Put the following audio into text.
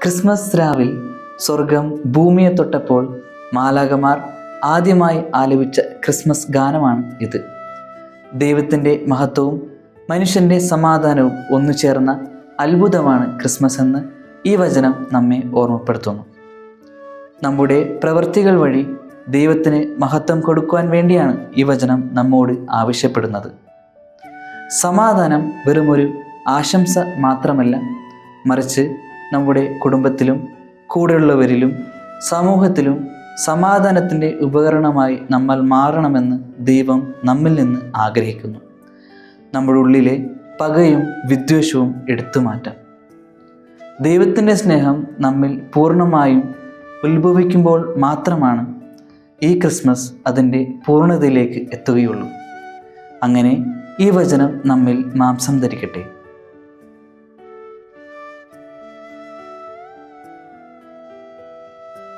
Christmas രാവിൽ സ്വർഗം ഭൂമിയെ തൊട്ടപ്പോൾ മാലാഖമാർ ആദ്യമായി ആലപിച്ച ക്രിസ്മസ് ഗാനമാണ് ഇത്. ദൈവത്തിൻ്റെ മഹത്വവും മനുഷ്യൻ്റെ സമാധാനവും ഒന്നുചേർന്ന അത്ഭുതമാണ് ക്രിസ്മസ് എന്ന് ഈ വചനം നമ്മെ ഓർമ്മപ്പെടുത്തുന്നു. നമ്മുടെ പ്രവൃത്തികൾ വഴി ദൈവത്തിന് മഹത്വം കൊടുക്കുവാൻ വേണ്ടിയാണ് ഈ വചനം നമ്മോട് ആവശ്യപ്പെടുന്നത്. സമാധാനം വെറുമൊരു ആശംസ മാത്രമല്ല, മറിച്ച് നമ്മുടെ കുടുംബത്തിലും കൂടെയുള്ളവരിലും സമൂഹത്തിലും സമാധാനത്തിൻ്റെ ഉപകരണമായി നമ്മൾ മാറണമെന്ന് ദൈവം നമ്മിൽ നിന്ന് ആഗ്രഹിക്കുന്നു. നമ്മുടെ ഉള്ളിലെ പകയും വിദ്വേഷവും എടുത്തു മാറ്റാം. ദൈവത്തിൻ്റെ സ്നേഹം നമ്മിൽ പൂർണ്ണമായും ഉത്ഭവിക്കുമ്പോൾ മാത്രമാണ് ഈ ക്രിസ്മസ് അതിൻ്റെ പൂർണ്ണതയിലേക്ക് എത്തുകയുള്ളൂ. അങ്ങനെ ഈ വചനം നമ്മിൽ മാംസം ധരിക്കട്ടെ.